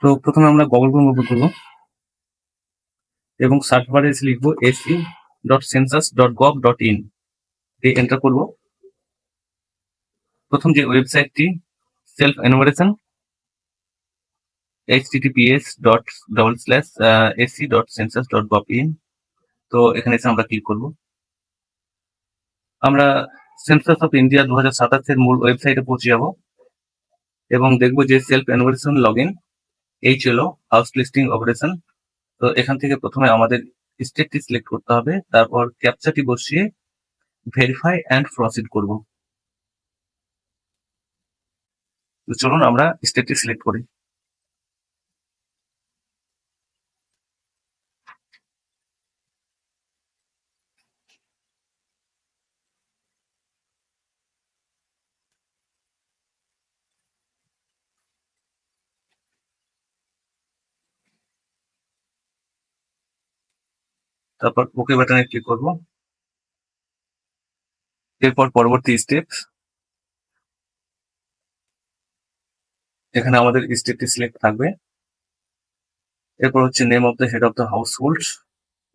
তো প্রথমে আমরা গুগল ক্রোম ওপেন করবো এবং সার্চ বারে এসে লিখবো se.census.gov.in দিয়ে এন্টার করব। প্রথম যে ওয়েবসাইটটি সেলফ এনুমারেশন https://ac.census.gov.in, তো এখানে এসে আমরা ক্লিক করব। আমরা সেন্সাস অফ ইন্ডিয়া 2027 এর মূল ওয়েবসাইটে পৌঁছে যাব এবং দেখব যে self enumeration login HLO house listing operation. তো এখান থেকে প্রথমে আমাদের স্টেটটি সিলেক্ট করতে হবে, তারপর ক্যাপচাটি বসিয়ে ভেরিফাই অ্যান্ড প্রসিড করব। তো চলুন আমরা স্টেটটি সিলেক্ট করি। তারপর ওকে বাটনে ক্লিক করব। এরপর পরবর্তী স্টেপ, এখানে আমাদের স্টেটটি সিলেক্ট থাকবে। এরপর হচ্ছে name of the head of the household,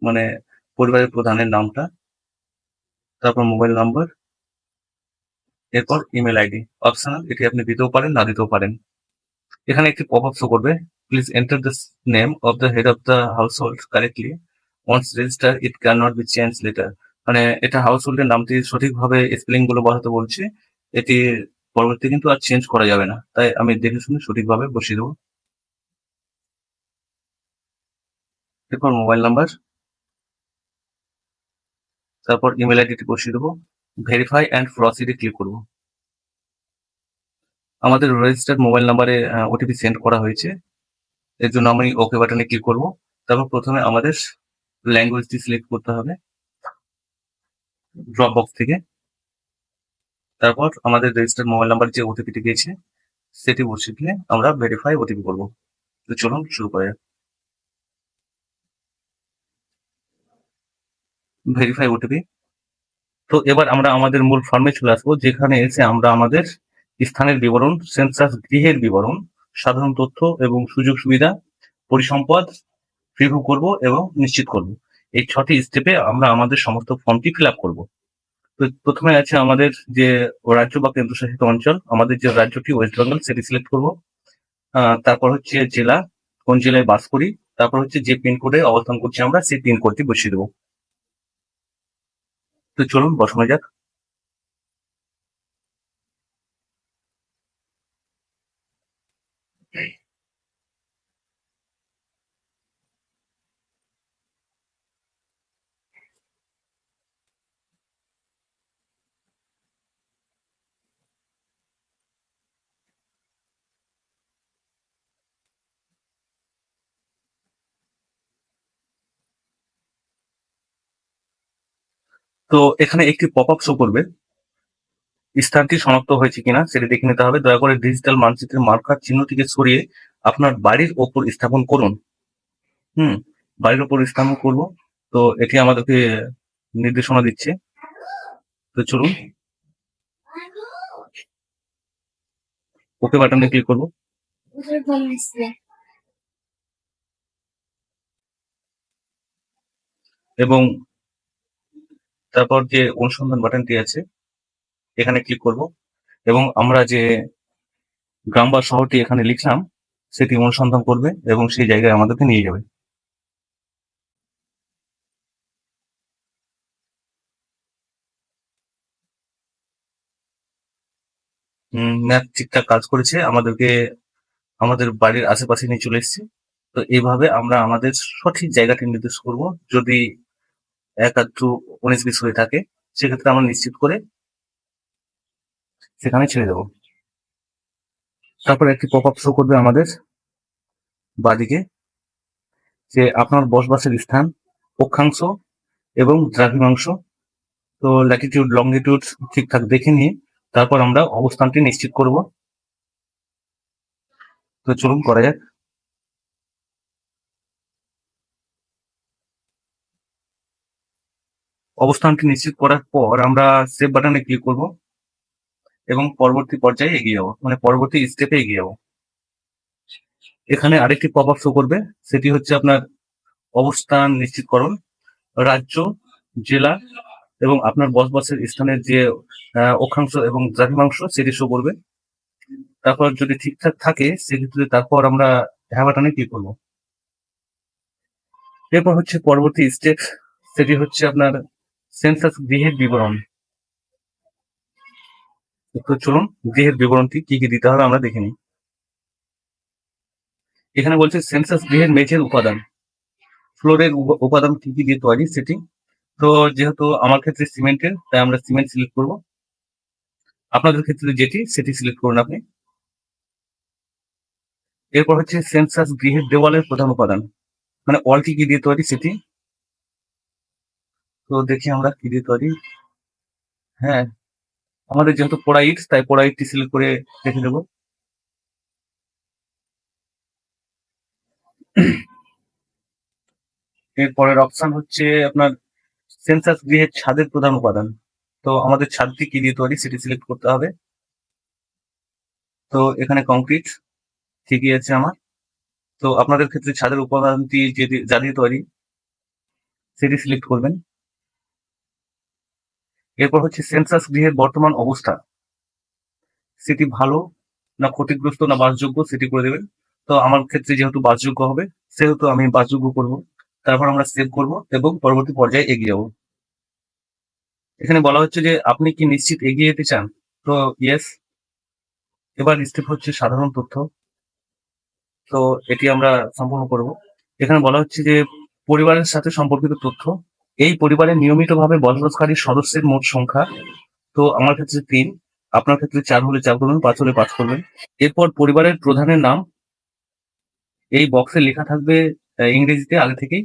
মানে পরিবারের প্রধানের নামটা, তারপর মোবাইল নাম্বার, এরপর ইমেল আইডি অপশনাল, এটি আপনি দিতেও পারেন না দিতেও পারেন। এখানে একটি পপ আপ শো করবে, please enter the name of the head of the household correctly, once register it can not be change later. মানে এটা হাউস হোল্ডের নামটি সঠিকভাবে স্পেলিং গুলো বসাতে বলছে, এটি পরবর্তী কিন্তু আর চেঞ্জ করা যাবে না, তাই আমি দেখে শুনে সঠিকভাবে বসিয়ে দেবো। এরপর মোবাইল নাম্বার, তারপর ইমেল আইডিটি বসিয়ে দেবো। ভেরিফাই অ্যান্ড প্রসিডে ক্লিক করব। আমাদের রেজিস্টার্ড মোবাইল নাম্বারে ওটিপি সেন্ড করা হয়েছে, এর জন্য আমি ওকে বাটনে ক্লিক করব। তারপর প্রথমে আমাদের ল্যাঙ্গুয়েজটি সিলেক্ট করতে হবে ড্রপ বক্স থেকে। তারপর আমাদের রেজিস্টার্ড মোবাইল নাম্বার যে ওটিপিটি গিয়েছে সেটি বসিয়ে দিয়ে আমরা ভেরিফাই ওটিপি করবো। তো চলুন শুরু করা যাক। Verify OTP. তো এবার আমরা আমাদের মূল ফর্মে চলে আসবো, যেখানে এসে আমরা আমাদের স্থানের বিবরণ, সেন্সাস গৃহের বিবরণ, সাধারণ তথ্য এবং সুযোগ সুবিধা, পরিসম্পদ প্রিভিউ করব এবং নিশ্চিত করব। এই 6টি স্টেপে আমরা আমাদের সমস্ত ফর্মটি ফিল আপ করবো। তো প্রথমে আছে আমাদের যে রাজ্য বা কেন্দ্রশাসিত অঞ্চল, আমাদের যে রাজ্যটি ওয়েস্ট বেঙ্গল সেটি সিলেক্ট করব। তারপর হচ্ছে জেলা, কোন জেলায় বাস করি, তারপর হচ্ছে যে পিনকোডে অবস্থান করছি আমরা সেই পিনকোডটি বসিয়ে দেবো। তো চলুন বসানো যাক। তো এখানে একটি পপ আপ শো করবে, স্থানটি শনাক্ত হয়েছে কিনা সেটি দেখে নিতে হবে। দয়া করে ডিজিটাল মানচিত্রের মার্কার চিহ্নটিকে সরিয়ে আপনার বাড়ির ওপর স্থাপন করুন। বাড়ির ওপর স্থাপন করব। তো এটি আমাদেরকে নির্দেশনা দিচ্ছে। তো চলুন ওকে বাটনে ক্লিক করব। এবং তারপর যে অনুসন্ধান বাটনটি আছে এখানে ক্লিক করব এবং আমরা যে গ্রাম বা শহরটি এখানে লিখলাম সেটি অনুসন্ধান করবে এবং সেই জায়গায় আমাদেরকে নিয়ে যাবে। ম্যাপ ঠিকঠাক কাজ করেছে, আমাদেরকে আমাদের বাড়ির আশেপাশে নিয়ে চলে এসেছে। তো এইভাবে আমরা আমাদের সঠিক জায়গাটি নির্দেশ করব। যদি এক আধটু 19-20 হয়ে থাকে সেক্ষেত্রে আমরা নিশ্চিত করে সেখানে ছেড়ে দেবো। তারপর একটি পপ আপ শো করবে আমাদের বাদিকে, যে আপনার বসবাসের স্থান, অক্ষাংশ এবং দ্রাঘিমাংশ। তো ল্যাটিটিউড লংগিটিউড ঠিকঠাক দেখে নিয়ে তারপর আমরা অবস্থানটি নিশ্চিত করব। তো চলুন করা যাক। অবস্থানটি নিশ্চিত করার পর আমরা সেভ বাটনে ক্লিক করব এবং পরবর্তী পর্যায়ে এগিয়ে যাবো, মানে পরবর্তী স্টেপে এগিয়ে যাবো। এখানে আরেকটি পপ আপ শো করবে, সেটি হচ্ছে আপনার অবস্থান নিশ্চিতকরণ, রাজ্য, জেলা এবং আপনার বসবাসের স্থানের যে অক্ষাংশ এবং দ্রাঘিমাংশ সেটি শো করবে। তারপর যদি ঠিকঠাক থাকে সেক্ষেত্রে তারপর আমরা হ্যাঁ বাটনে ক্লিক করবো। এরপর হচ্ছে পরবর্তী স্টেপ, সেটি হচ্ছে আপনার সেন্সাস গৃহের বিবরণ। তো চলুন গৃহের বিবরণটি কি কি দিতে হবে আমরা দেখে নিই। এখানে বলছে সেন্সাস গৃহের মেঝের উপাদান, ফ্লোরের উপাদান কি কি দিয়ে তৈরি সেটি। তো যেহেতু আমার ক্ষেত্রে সিমেন্টের, তাই আমরা সিমেন্ট সিলেক্ট করব। আপনাদের ক্ষেত্রে যেটি সেটি সিলেক্ট করুন আপনি। এরপর হচ্ছে সেন্সাস গৃহের দেওয়ালের প্রধান উপাদান, মানে ওয়ালটি কি দিয়ে তৈরি সেটি। তো দেখি আমরা কি দিয়ে তৈরি। হ্যাঁ, আমাদের যেহেতু পোড়া ইট, তাই পোড়া ইটটি সিলেক্ট করে রেখে দেবো। এর পরের অপশন হচ্ছে আপনার সেন্সাস গৃহের ছাদের প্রধান উপাদান। তো আমাদের ছাদটি কি দিয়ে তৈরি সেটি সিলেক্ট করতে হবে। তো এখানে কংক্রিট ঠিকই আছে আমার। তো আপনাদের ক্ষেত্রে ছাদের উপাদানটি যা দিয়ে তৈরি সেটি সিলেক্ট করবেন। এরপর হচ্ছে সেন্সাস গৃহের বর্তমান অবস্থা, সেটি ভালো না ক্ষতিগ্রস্ত না বাসযোগ্য সেটি করে দেবেন। তো আমার ক্ষেত্রে যেহেতু বাসযোগ্য হবে সেহেতু আমি বাসযোগ্য করব। তারপর আমরা সেভ করব এবং পরবর্তী পর্যায়ে এগিয়ে যাবো। এখানে বলা হচ্ছে যে আপনি কি নিশ্চিত এগিয়ে যেতে চান। তো ইয়েস। এবার স্টেপ হচ্ছে সাধারণ তথ্য। তো এটি আমরা সম্পূর্ণ করব। এখানে বলা হচ্ছে যে পরিবারের সাথে সম্পর্কিত তথ্য, এই পরিবারে নিয়মিতভাবে বসবাসকারী সদস্যের মোট সংখ্যা। তো আমার ক্ষেত্রে 3, আপনার ক্ষেত্রে 4 হলে 4 করবেন, 5 হলে 5 করবেন। এরপর পরিবারের প্রধানের নাম, এই বক্সে লেখা থাকবে ইংরেজিতে আগে থেকেই।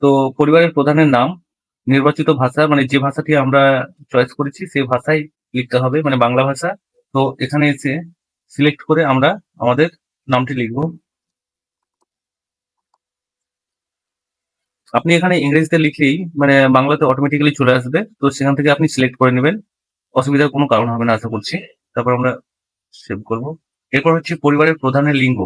তো পরিবারের প্রধানের নাম নির্বাচিত ভাষা, মানে যে ভাষাটি আমরা চয়েস করেছি সেই ভাষায় লিখতে হবে, মানে বাংলা ভাষা। তো এখানে এসে সিলেক্ট করে আমরা আমাদের নামটি লিখব। আপনি এখানে ইংরেজিতে লিখলেই মানে বাংলাতে অটোমেটিক্যালি চলে আসবে, তো সেখান থেকে আপনি সিলেক্ট করে নেবেন, অসুবিধার কোনো কারণ হবে না আশা করছি। তারপর আমরা সেভ করব। এরপর হচ্ছে পরিবারের প্রধানের লিঙ্গ,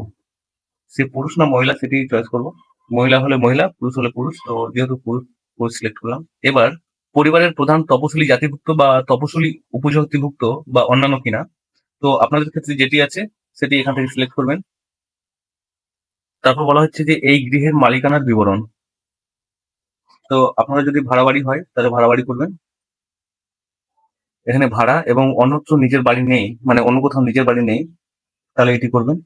সে পুরুষ না মহিলা সেটি চয়েস করব। মহিলা হলে মহিলা, পুরুষ হলে পুরুষ। তো যেহেতু পুরুষ, পুরুষ সিলেক্ট করলাম। এবার পরিবারের প্রধান তপশিলি জাতিভুক্ত বা তপশিলি উপজাতিভুক্ত বা অন্যান্য কিনা। তো আপনাদের ক্ষেত্রে যেটি আছে সেটি এখান থেকে সিলেক্ট করবেন। তারপর বলা হচ্ছে যে এই গৃহের মালিকানার বিবরণ। তো আপনারা যদি ভাড়া বাড়ি হয় তাহলে ভাড়া বাড়ি করবেন। এখানে ভাড়া এবং অন্যত্র নিজের বাড়ি নেই, মানে অন্য কোথাও নিজের বাড়ি নেই, তাহলে এটি করবেন।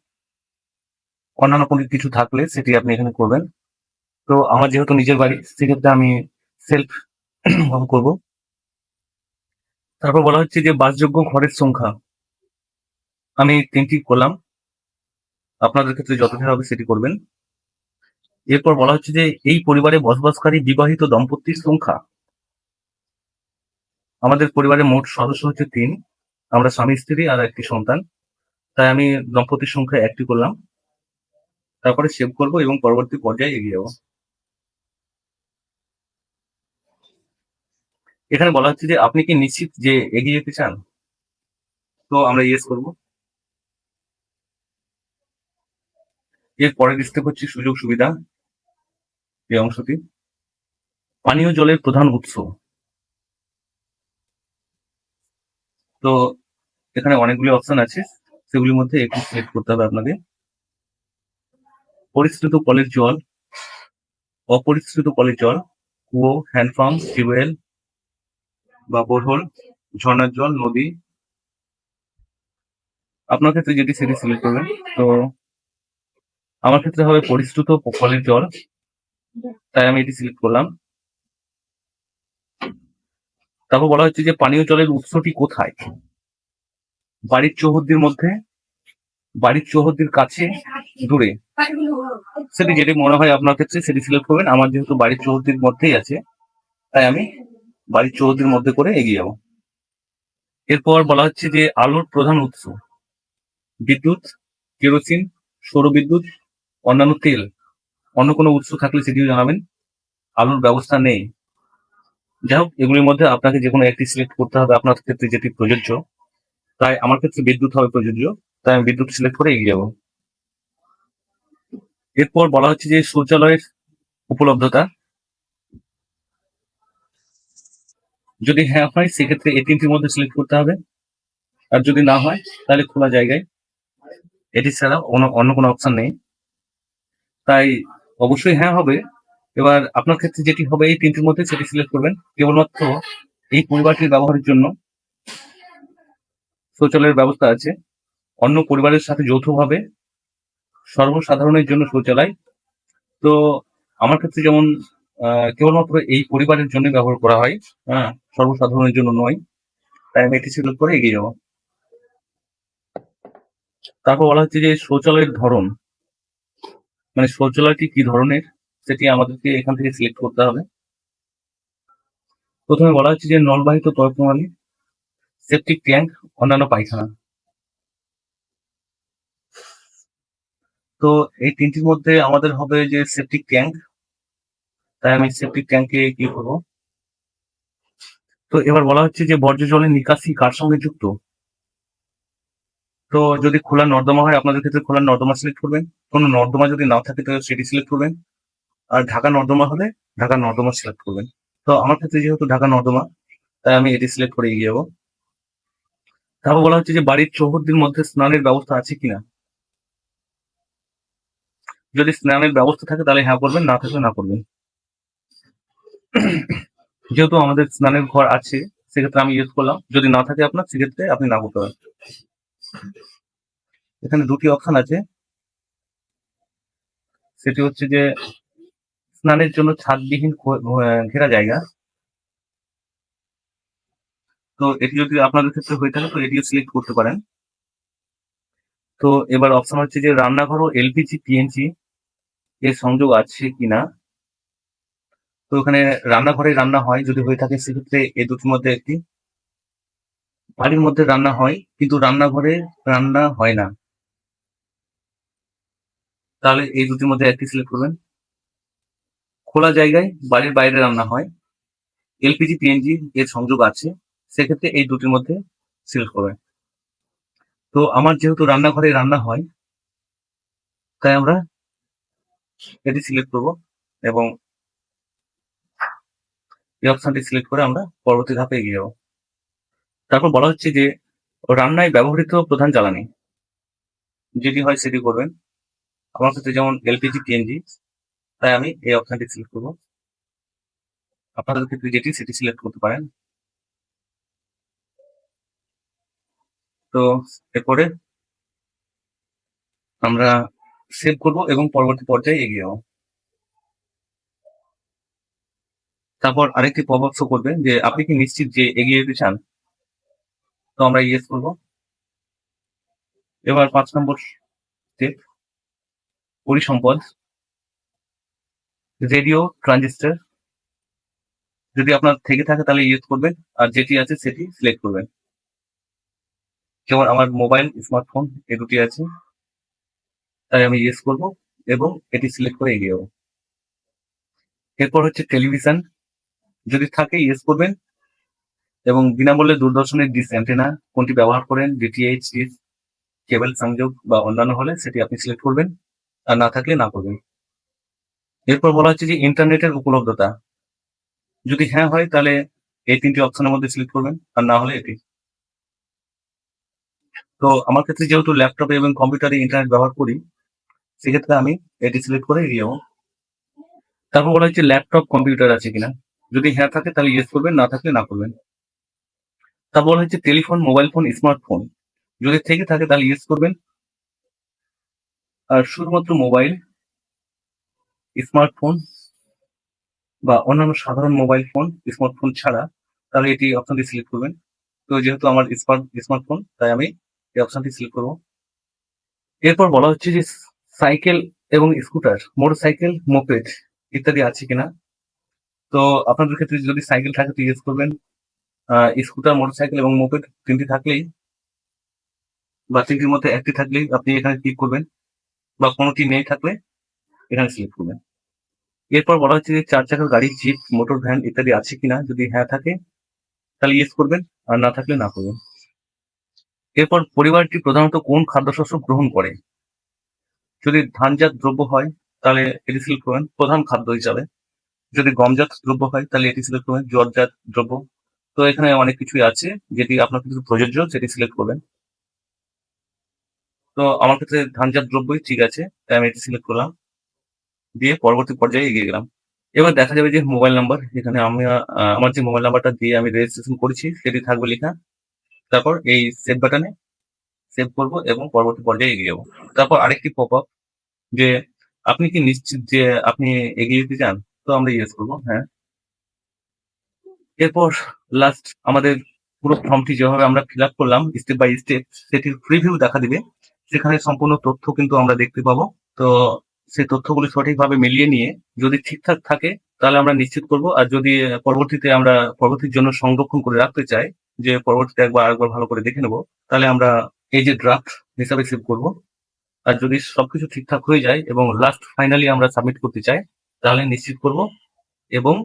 অন্যান্য কোনো কিছু থাকলে সেটি আপনি এখানে করবেন। তো আমার যেহেতু নিজের বাড়ি সেক্ষেত্রে আমি সেলফ করব। তারপর বলা হচ্ছে যে বাসযোগ্য ঘরের সংখ্যা, আমি 3টি করলাম, আপনাদের ক্ষেত্রে যতটা হবে সেটি করবেন। এরপর বলা হচ্ছে যে এই পরিবারে বসবাসকারী বিবাহিত দম্পতির সংখ্যা, আমাদের পরিবারে মোট সদস্য হচ্ছে 3, আমরা স্বামী স্ত্রী আর একটি সন্তান, তাই আমি দম্পতির সংখ্যা 1টি করলাম। তারপরে সেভ করব এবং পরবর্তী পর্যায়ে এগিয়ে যাবো। এখানে বলা হচ্ছে যে আপনি কি নিশ্চিত যে এগিয়ে যেতে চান। তো আমরা ইয়েস করব। এর পরের স্টেপ হচ্ছে সুযোগ সুবিধা, এই অংশটি। পানীয় জলের প্রধান উৎস, তো এখানে অনেকগুলি অপশন আছে, সেগুলির মধ্যে একটি সিলেক্ট করতে হবে আপনাকে। পরিশ্রুত কলের জল, অপরিশ্রুত কলের জল, কুয়ো, হ্যান্ডপাম্প, টিউবওয়েল বা বোরহোল, ঝর্ণার জল, নদী। আপনার ক্ষেত্রে যেটি সেটি সিলেক্ট করবেন। তো আমার ক্ষেত্রে হবে পরিশ্রুত কলের জল, তাই আমি এটি সিলেক্ট করলাম। তারপর বলা হচ্ছে যে পানীয় জলের উৎসটি কোথায়, বাড়ির চৌহদ্দির মধ্যে, বাড়ির চৌহদ্দির কাছে, দূরে, সেটি যেটি মনে হয় আপনার ক্ষেত্রে সেটি সিলেক্ট করবেন। আমার যেহেতু বাড়ির চৌহদ্দির মধ্যেই আছে তাই আমি বাড়ির চৌহদ্দির মধ্যে করে এগিয়ে যাবো। এরপর বলা হচ্ছে যে আলোর প্রধান উৎস, বিদ্যুৎ, কেরোসিন, সৌরবিদ্যুৎ, অন্যান্য তেল। অন্য কোনো উৎস থাকলে সেটিও জানাবেন। আলোর ব্যবস্থা নেই। যাই হোক, এগুলির মধ্যে আপনাকে যে কোনো একটি সিলেক্ট করতে হবে আপনার ক্ষেত্রে যেটি প্রযোজ্য। তাই আমার ক্ষেত্রে বিদ্যুৎ হবে প্রযোজ্য, তাই আমি বিদ্যুৎ সিলেক্ট করে এগিয়ে যাবো। এরপর বলা হচ্ছে যে শৌচালয়ের উপলব্ধতা। যদি হ্যাঁ হয় সেক্ষেত্রে এই তিনটির মধ্যে সিলেক্ট করতে হবে, আর যদি না হয় তাহলে খোলা জায়গায়। এটি ছাড়া অন্য কোনো অপশন নেই, তাই অবশ্যই হ্যাঁ হবে। এবার আপনার ক্ষেত্রে যেটি হবে এই তিনটির মধ্যে সেটি সিলেক্ট করবেন। কেবলমাত্র এই পরিবারটির ব্যবহারের জন্য শৌচালয়ের ব্যবস্থা আছে, অন্য পরিবারের সাথে যৌথভাবে সর্বসাধারণের জন্য শৌচালয়। তো আমার ক্ষেত্রে যেমন কেবলমাত্র এই পরিবারের জন্য ব্যবহার করা হয়, হ্যাঁ, সর্বসাধারণের জন্য নয়, তাই আমি এটি সিলেক্ট করে এগিয়ে যাবো। তারপর বলা হচ্ছে যে শৌচালয়ের ধরন, মানে শৌচালয়টি কি ধরনের সেটি আমাদেরকে এখান থেকে সিলেক্ট করতে হবে। প্রথমে বলা হচ্ছে যে নলবাহিত তয় প্রণালী, সেপটিক ট্যাঙ্ক, অন্যান্য পায়খানা। তো এই তিনটির মধ্যে আমাদের হবে যে সেপটিক ট্যাঙ্ক, তাই আমি সেপটিক ট্যাঙ্কে কি করবো। তো এবার বলা হচ্ছে যে বর্জ্য জলের নিকাশি কার সঙ্গে যুক্ত। তো যদি খোলা নর্দমা হয় আপনাদের ক্ষেত্রে খোলা নর্দমা সিলেক্ট করবেন, কোনো নর্দমা যদি না থাকে তাহলে সেটি সিলেক্ট করবেন, আর ঢাকা নর্দমা হলে ঢাকা নর্দমা সিলেক্ট করবেন। তো আমার ক্ষেত্রে যেহেতু ঢাকা নর্দমা, তাই আমি এটি সিলেক্ট করে এগিয়ে যাবো। তারপর বলা হচ্ছে যে বাড়ির চৌহদ্দির মধ্যে স্নানের ব্যবস্থা আছে কিনা। যদি স্নানের ব্যবস্থা থাকে তাহলে হ্যাঁ করবেন, না থাকলে না করবেন। যেহেতু আমাদের স্নানের ঘর আছে সেক্ষেত্রে আমি ইউজ করলাম, যদি না থাকে আপনার সেক্ষেত্রে আপনি না করতে পারেন। এখানে দুটি অপশন আছে, সেটি হচ্ছে যে স্নানের জন্য ছাদবিহীন ঘেরা জায়গা। তো এটি যদি আপনাদের ক্ষেত্রে হয়ে থাকে তো এটিও সিলেক্ট করতে পারেন। তো এবার অপশন হচ্ছে যে রান্নাঘর ও এলপিজি পিএনজি এর সংযোগ আছে কিনা। তো ওখানে রান্নাঘরে রান্না হয় যদি হয়ে থাকে সেক্ষেত্রে এই দুটির মধ্যে একটি, বাড়ির মধ্যে রান্না হয় কিন্তু রান্নাঘরে রান্না হয় না, তাহলে এই দুটির মধ্যে একটি সিলেক্ট করবেন। খোলা জায়গায় বাড়ির বাইরে রান্না হয়, এলপিজি পিএনজি এর সংযোগ আছে, সেক্ষেত্রে এই দুটির মধ্যে সিলেক্ট করবেন। তো আমার যেহেতু রান্নাঘরে রান্না হয় তাই আমরা এটি সিলেক্ট করব এবং এই অপশনটি সিলেক্ট করে আমরা পরবর্তী ধাপে এগিয়ে যাব। তারপর বলা হচ্ছে যে রান্নায় ব্যবহৃত প্রধান জ্বালানি, যেটি হয় সেটি করবেন। আমার ক্ষেত্রে যেমন এলপিজি পিএনজি, তাই আমি এই অপশনটি সিলেক্ট করব। আপনাদের ক্ষেত্রে যেটি সেটি সিলেক্ট করতে পারেন। তো এরপরে আমরা সেভ করব এবং পরবর্তী পর্যায়ে এগিয়ে যাব। তারপর আরেকটি পপ আপ শো করবে যে আপনি কি নিশ্চিত যে এগিয়ে যেতে চান। তো আমরা ইয়েস করব। এবার 5 নম্বর স্টেপ, পরিসম্পদ, রেডিও ট্রানজিস্টর। যদি আপনার থেকে থাকে তাহলে ইউজ করবেন, আর যেটি আছে সেটি সিলেক্ট করবেন। যেমন আমার মোবাইল, স্মার্টফোন এই দুটি আছে, তাই আমি ইয়েস করব এবং এটি সিলেক্ট করে এগিয়ে যাবো। এরপর হচ্ছে টেলিভিশন, যদি থাকে ইয়েস করবেন এবং বিনামূল্যে দূরদর্শনের ডিশ অ্যান্টেনা কোনটি ব্যবহার করেন, ডিটিএইচ ডিশ, কেবল সংযোগ বা অন্যান্য হলে সেটি আপনি সিলেক্ট করবেন, আর না থাকলে না করবেন। এরপর বলা হচ্ছে যে ইন্টারনেটের উপলব্ধতা, যদি হ্যাঁ হয় তাহলে এই তিনটি অপশনের মধ্যে সিলেক্ট করবেন, আর না হলে এটি। তো আমার ক্ষেত্রে যেহেতু ল্যাপটপে এবং কম্পিউটারে ইন্টারনেট ব্যবহার করি সেক্ষেত্রে আমি এটি সিলেক্ট করে এগিয়ে যাবো। তারপর বলা হচ্ছে ল্যাপটপ কম্পিউটার আছে কিনা, যদি হ্যাঁ থাকে তাহলে ইয়েস করবেন, না থাকলে না করবেন। তারপর বলা হচ্ছে টেলিফোন, মোবাইল ফোন, স্মার্টফোন, যদি থেকে থাকে তাহলে ইয়েস করবেন, আর শুধুমাত্র মোবাইল, স্মার্টফোন বা অন্যান্য সাধারণ মোবাইল ফোন, স্মার্টফোন ছাড়া, তাহলে এটি অপশনটি সিলেক্ট করবেন। তো যেহেতু আমার স্মার্টফোন তাই আমি এই অপশনটি সিলেক্ট করবো। এরপর বলা হচ্ছে যে সাইকেল এবং স্কুটার, মোটরসাইকেল, মোপেড ইত্যাদি আছে কিনা। তো আপনাদের ক্ষেত্রে যদি সাইকেল থাকে তো ইউজ করবেন, স্কুটার, মোটরসাইকেল এবং মোপেড তিনটি থাকলেই বা তিনটির মধ্যে একটি থাকলেই আপনি এখানে ক্লিক করবেন, বা কোনোটি নেই থাকলে এখানে সিলেক্ট করবেন। এরপর বলা হচ্ছে যে 4 চাকার গাড়ি, জিপ, মোটর ভ্যান ইত্যাদি আছে কিনা, যদি হ্যাঁ থাকে তাহলে ইয়েস করবেন, আর না থাকলে না করবেন। এরপর পরিবারটি প্রধানত কোন খাদ্যশস্য গ্রহণ করে, যদি ধানজাত দ্রব্য হয় তাহলে এটি সিলেক্ট করবেন প্রধান খাদ্য হিসাবে। যদি গমজাত দ্রব্য হয় তাহলে এটি সিলেক্ট করবেন জলজাত দ্রব্য। তো এখানে অনেক কিছুই আছে, যেটি আপনার ক্ষেত্রে প্রযোজ্য সেটি সিলেক্ট করবেন। তো আমার ক্ষেত্রে ধানজাত দ্রব্যই ঠিক আছে, তাই আমি এটি সিলেক্ট করলাম, দিয়ে পরবর্তী পর্যায়ে এগিয়ে গেলাম। এবার দেখা যাবে যে মোবাইল নাম্বার, এখানে আমি আমার যে মোবাইল নাম্বারটা দিয়ে আমি রেজিস্ট্রেশন করেছি সেটি থাকবে লেখা। তারপর এই সেভ বাটনে সেভ করব এবং পরবর্তী পর্যায়ে এগিয়ে যাবো। তারপর আরেকটি পপ আপ যে আপনি কি নিশ্চিত যে আপনি এগিয়ে যেতে চান? তো আমরা ইয়েস করবো, হ্যাঁ। এরপর লাস্ট আমাদের পুরো ফর্মটি যেভাবে আমরা ফিল আপ করলাম স্টেপ বাই স্টেপ, সেটির প্রিভিউ দেখা দিবে। সেখানে সম্পূর্ণ তথ্য কিন্তু আমরা দেখতে পাবো। তো সেই তথ্যগুলি সঠিকভাবে মিলিয়ে নিয়ে যদি ঠিকঠাক থাকে তাহলে আমরা নিশ্চিত করব। আর যদি পরবর্তীতে আমরা পরবর্তীর জন্য সংরক্ষণ করে রাখতে চাই, যে পরবর্তীতে আরেকবার ভালো করে দেখে নেব, তাহলে আমরা এই যে ড্রাফট হিসাবে সেভ করব। আর যদি সবকিছু ঠিকঠাক হয়ে যায় এবং লাস্ট ফাইনালি আমরা সাবমিট করতে চাই, তাহলে নিশ্চিত করব এবং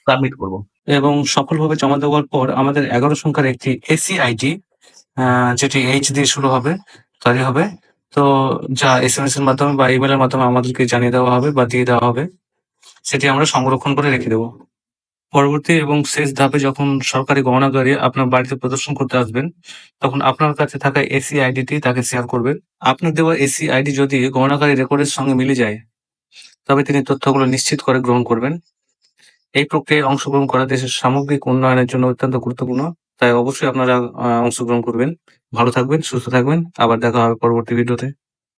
সাবমিট করব। এবং সফলভাবে জমা দেওয়ার পর আমাদের 11 সংখ্যার একটি এসি আইডি, যেটি এইচ দিয়ে শুরু হবে, তৈরি হবে। তো যা এসএমএস এর মাধ্যমে বা ইমেলের মাধ্যমে আমাদেরকে জানিয়ে দেওয়া হবে বা দিয়ে দেওয়া হবে, সেটি আমরা সংরক্ষণ করে রেখে দেবো। পরবর্তী এবং শেষ ধাপে যখন সরকারি গণনাগারে আপনার বাড়িতে প্রদর্শন করতে আসবেন, তখন আপনার কাছে থাকা এসি আইডিটি তাকে শেয়ার করবেন। আপনার দেওয়া এসি আইডি যদি গণনাকারী রেকর্ডের সঙ্গে মিলে যায়, তবে তিনি তথ্যগুলো নিশ্চিত করে গ্রহণ করবেন। এই প্রক্রিয়ায় অংশগ্রহণ করা দেশের সামগ্রিক উন্নয়নের জন্য অত্যন্ত গুরুত্বপূর্ণ। তাই অবশ্যই আপনারা অংশগ্রহণ করবেন। ভালো থাকবেন, সুস্থ থাকবেন। আবার দেখা হবে পরবর্তী ভিডিওতে।